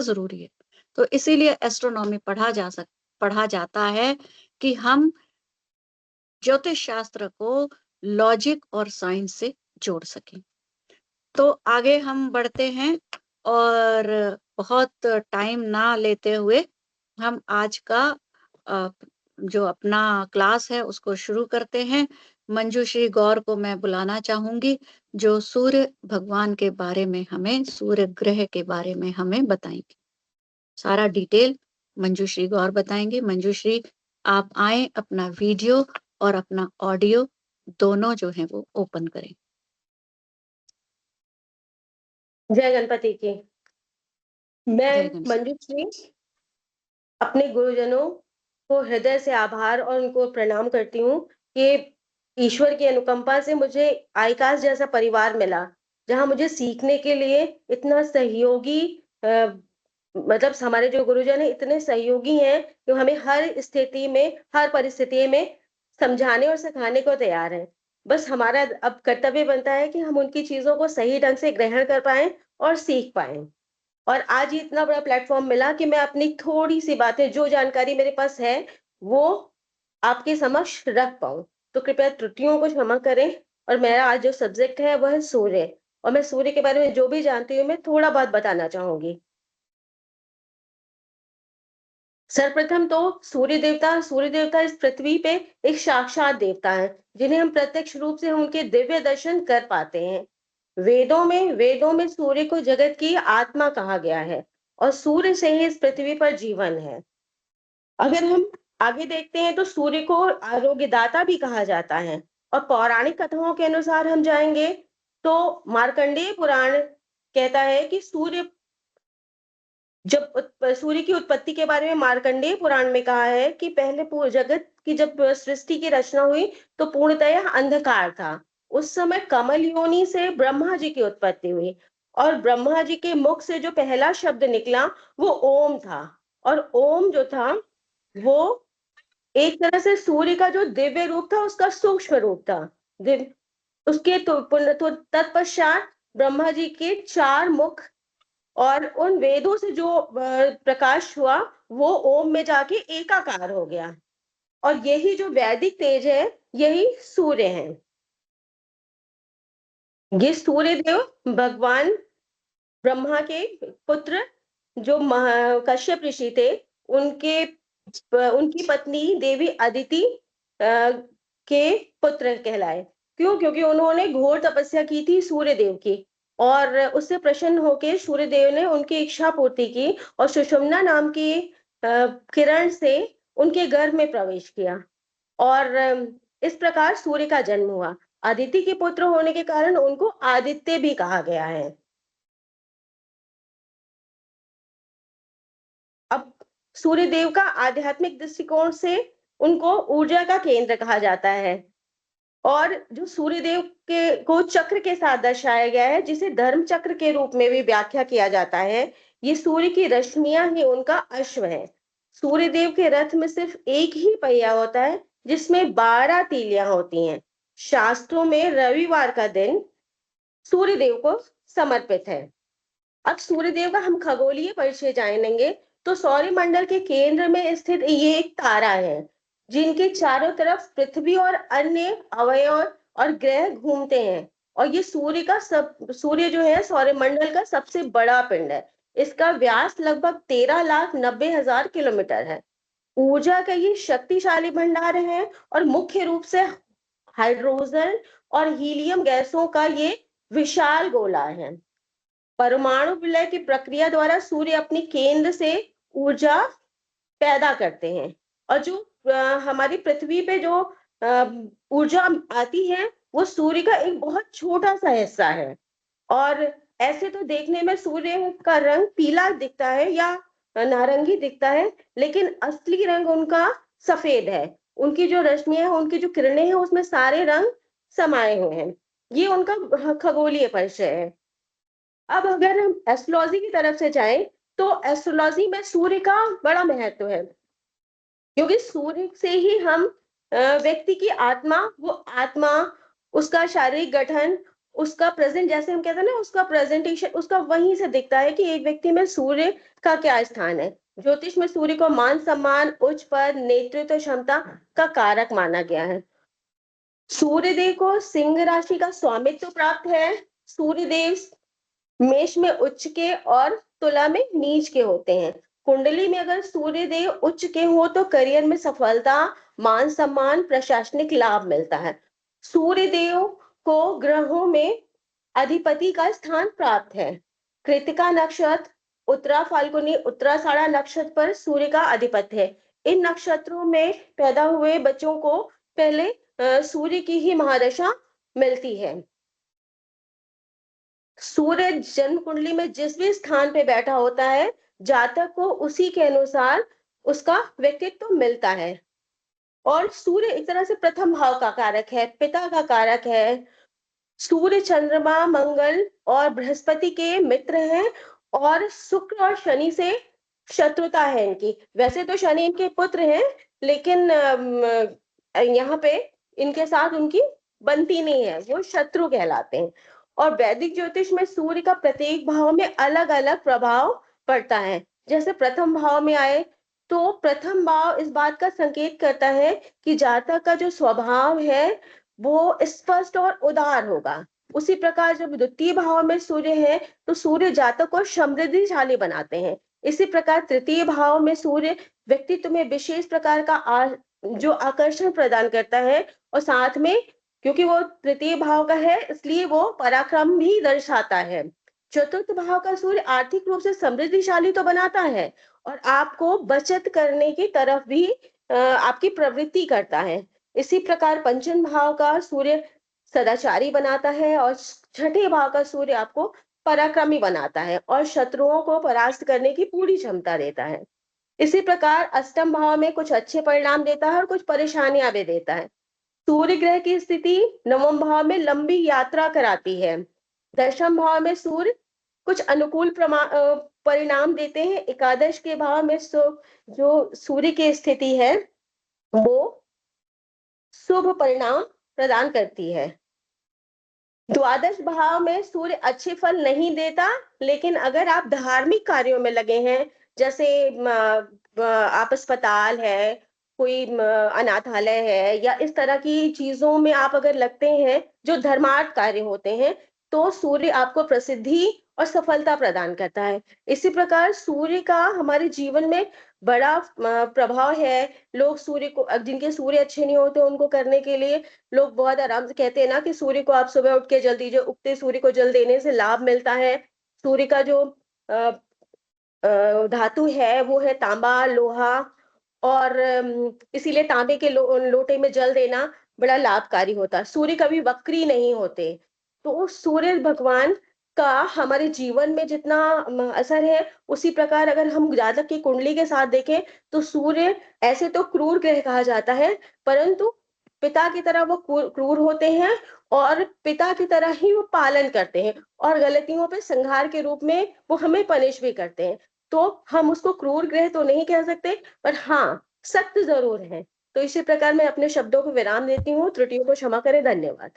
ज़रूरी है। तो इसीलिए एस्ट्रोनॉमी पढ़ा जाता है कि हम ज्योतिष शास्त्र को लॉजिक और साइंस से जोड़ सकें। तो आगे हम बढ़ते हैं और बहुत टाइम ना लेते हुए हम आज का अ, जो अपना क्लास है उसको शुरू करते हैं। मंजूश्री गौर को मैं बुलाना चाहूँगी, जो सूर्य भगवान के बारे में हमें, सूर्य ग्रह के बारे में हमें बताएँगी। सारा डिटेल मंजूश्री गौर बताएँगी। मंजूश्री, आप आएँ, अपना वीडियो और अपना ऑडियो दोनों जो हैं वो ओपन करें। जय गणपति की। मैं जय गणेश। मंजूश्री अपने गुरुजनों को हृदय से आभार और उनको प्रणाम करती हूँ कि ईश्वर की अनुकंपा से मुझे आईकाश जैसा परिवार मिला, जहाँ मुझे सीखने के लिए इतना सहयोगी मतलब हमारे जो गुरुजन हैं इतने सहयोगी हैं कि हमें हर स्थिति में, हर परिस्थिति में समझाने और सिखाने को तैयार हैं। बस हमारा अब कर्तव्य बनता है कि हम उनकी चीज़ों को सही ढंग से ग्रहण कर पाएँ और सीख पाएँ। और आज ये इतना बड़ा प्लेटफ़ॉर्म मिला कि मैं अपनी थोड़ी-सी बातें, जो जानकारी मेरे पास है, वो आपके समक्ष रख पाऊँ। तो कृपया त्रुटियों को क्षमा करें और मेरा आज जो सब्जेक्ट है, वह है सूर्य, और मैं सूर्य के बारे में जो भी जानती हूँ, मैं थोड़ा-बहुत बताना चाहूँगी। सर्वप्रथम तो सूर्य देवता इस पृथ्वी पे एक साक्षात देवता है, जिन्हें हम प्रत्यक्ष रूप से उनके दिव्य दर्शन कर पाते हैं। वेदों में सूर्य को जगत की आत्मा कहा गया है और सूर्य से ही इस पृथ्वी पर जीवन है। अगर हम आगे देखते हैं तो सूर्य को आरोग्यदाता भी कहा जाता है, और पौराणिक कथाओं के अनुसार हम जाएंगे तो मार्कंडेय पुराण कहता है कि सूर्य की उत्पत्ति के बारे में मार्कंडेय पुराण में कहा है कि पहले जगत की जब सृष्टि की रचना हुई तो पूर्णतः अंधकार था। उस समय कमल योनि से ब्रह्मा जी की उत्पत्ति हुई, और ब्रह्मा जी के मुख से जो पहला शब्द निकला वो ओम था। और ओम जो था वो एक तरह से सूर्य का जो दिव्य रूप था उसका सूक्ष्म रूप था। उसके तो तत्पश्चात ब्रह्मा जी के 4 मुख और उन वेदों से जो प्रकाश हुआ वो ओम में जाके एकाकार हो गया, और यही जो वैदिक तेज है यही सूर्य है। ये सूर्य देव भगवान ब्रह्मा के पुत्र जो कश्यप ऋषि थे, उनकी पत्नी देवी अदिति के पुत्र कहलाए। क्यों? क्योंकि उन्होंने घोर तपस्या की थी सूर्य देव की, और उससे प्रसन्न होकर सूर्य देव ने उनकी इच्छा पूर्ति की और सुषुम्ना नाम की किरण से उनके गर्भ में प्रवेश किया, और इस प्रकार सूर्य का जन्म हुआ। अदिति के पुत्र होने के कारण उनको आदित्य भी कहा गया है। अब सूर्य देव का आध्यात्मिक दृष्टिकोण से उनको ऊर्जा का केंद्र कहा जाता है, और जो सूर्य देव के को चक्र के साथ दर्शाया गया है, जिसे धर्म चक्र के रूप में भी व्याख्या किया जाता है। ये सूर्य की रश्मियां ही उनका अश्व है। सूर्य देव के रथ में सिर्फ एक ही पहिया होता है, जिसमें 12 तीलियां होती हैं। शास्त्रों में रविवार का दिन सूर्य देव को समर्पित है। अब सूर्यदेव का हम खगोलीय परिचय जानेंगे तो सौरमंडल के केंद्र में स्थित ये एक तारा है, जिनके चारों तरफ पृथ्वी और अन्य अवयव और ग्रह घूमते हैं। और ये सूर्य जो है सौरमंडल का सबसे बड़ा पिंड है। इसका व्यास लगभग 13,90,000 किलोमीटर है। ऊर्जा का ये शक्तिशाली भंडार है, और मुख्य रूप से हाइड्रोजन और हीलियम गैसों का ये विशाल गोला है। परमाणु विलय की प्रक्रिया द्वारा सूर्य अपनी केंद्र से ऊर्जा पैदा करते हैं, और जो हमारी पृथ्वी पे जो ऊर्जा आती है वो सूर्य का एक बहुत छोटा सा हिस्सा है। और ऐसे तो देखने में सूर्य का रंग पीला दिखता है या नारंगी दिखता है, लेकिन असली रंग उनका सफेद है। उनकी जो रश्मियां हैं, उनकी जो किरणें हैं, उसमें सारे रंग समाये हुए हैं। ये उनका खगोलीय परिचय है। अब अगर हम एस्ट्रोलॉजी की तरफ से जाएं तो एस्ट्रोलॉजी में सूर्य का बड़ा महत्व है, क्योंकि सूर्य से ही हम व्यक्ति की आत्मा, वो आत्मा, उसका शारीरिक गठन, उसका प्रेजेंट, जैसे हम कहते हैं ना, उसका प्रेजेंटेशन उसका वहीं से दिखता है कि एक व्यक्ति में सूर्य का क्या स्थान है। ज्योतिष में सूर्य को मान सम्मान, उच्च पद, नेतृत्व क्षमता का कारक माना गया है। सूर्यदेव को सिंह राशि का स्वामित्व प्राप्त है। सूर्यदेव मेष में उच्च के और तुला में नीच के होते हैं। कुंडली में अगर सूर्यदेव उच्च के हो तो करियर में सफलता, मान सम्मान, प्रशासनिक लाभ मिलता है। सूर्यदेव को ग्रहों में अधिपति का स्थान प्राप्त है। कृतिका नक्षत्र, उत्तरा फाल्गुनी, उत्तराषाढ़ा नक्षत्र पर सूर्य का अधिपति है। इन नक्षत्रों में पैदा हुए बच्चों को पहले सूर्य की ही महादशा मिलती है। सूर्य जन्म कुंडली में जिस भी स्थान पे बैठा होता है, जातक को उसी के अनुसार उसका व्यक्तित्व मिलता है। और सूर्य एक तरह से प्रथम भाव का कारक है, पिता का कारक है। सूर्य, चंद्रमा, मंगल और बृहस्पति के मित्र हैं और शुक्र और शनि से शत्रुता है इनकी। वैसे तो शनि इनके पुत्र हैं, लेकिन यहाँ पे इनके साथ उनकी बनती नहीं है, वो शत्रु कहलाते हैं। और वैदिक ज्योतिष में सूर्य का प्रत्येक भाव में अलग अलग प्रभाव पड़ता है। जैसे प्रथम भाव में आए तो प्रथम भाव इस बात का संकेत करता है कि जातक का जो स्वभाव है वो स्पष्ट और उदार होगा। उसी प्रकार जब द्वितीय भाव में सूर्य है तो सूर्य जातक को समृद्धिशाली बनाते हैं। इसी प्रकार तृतीय भाव में सूर्य व्यक्तित्व में विशेष प्रकार का जो आकर्षण प्रदान करता है, और साथ में क्योंकि वो तृतीय भाव का है इसलिए वो पराक्रम भी दर्शाता है। चतुर्थ भाव का सूर्य आर्थिक रूप से समृद्धिशाली तो बनाता है और आपको बचत करने की तरफ भी आपकी प्रवृत्ति करता है। इसी प्रकार पंचम भाव का सूर्य सदाचारी बनाता है और छठे भाव का सूर्य आपको पराक्रमी बनाता है और शत्रुओं को परास्त करने की पूरी क्षमता देता है। इसी प्रकार अष्टम भाव में कुछ अच्छे परिणाम देता है और कुछ परेशानियां भी देता है। सूर्य ग्रह की स्थिति नवम भाव में लंबी यात्रा कराती है। दशम भाव में सूर्य कुछ अनुकूल परिणाम देते हैं। एकादश के भाव में जो सूर्य की स्थिति है वो शुभ परिणाम प्रदान करती है। द्वादश भाव में सूर्य अच्छे फल नहीं देता, लेकिन अगर आप धार्मिक कार्यों में लगे हैं, जैसे आप अस्पताल है, कोई अनाथालय है या इस तरह की चीजों में आप अगर लगते हैं जो धर्मार्थ कार्य होते हैं, तो सूर्य आपको प्रसिद्धि और सफलता प्रदान करता है। इसी प्रकार सूर्य का हमारे जीवन में बड़ा प्रभाव है। लोग सूर्य को, जिनके सूर्य अच्छे नहीं होते उनको करने के लिए लोग बहुत आराम से कहते हैं ना कि सूर्य को आप सुबह उठ के जल दीजिए, उगते सूर्य को जल देने से लाभ मिलता है। सूर्य का जो धातु है वो है तांबा, लोहा, और इसीलिए तांबे के लोटे में जल देना बड़ा लाभकारी होता है। सूर्य कभी वक्री नहीं होते। तो सूर्य भगवान का हमारे जीवन में जितना असर है, उसी प्रकार अगर हम जातक की कुंडली के साथ देखें तो सूर्य ऐसे तो क्रूर ग्रह कहा जाता है, परंतु पिता की तरह वो क्रूर होते हैं और पिता की तरह ही वो पालन करते हैं और गलतियों पे संहार के रूप में वो हमें पनिश भी करते हैं। तो हम उसको क्रूर ग्रह तो नहीं कह सकते, पर हाँ, सख्त जरूर है। तो इसी प्रकार मैं अपने शब्दों को विराम देती हूँ। त्रुटियों को क्षमा करें। धन्यवाद।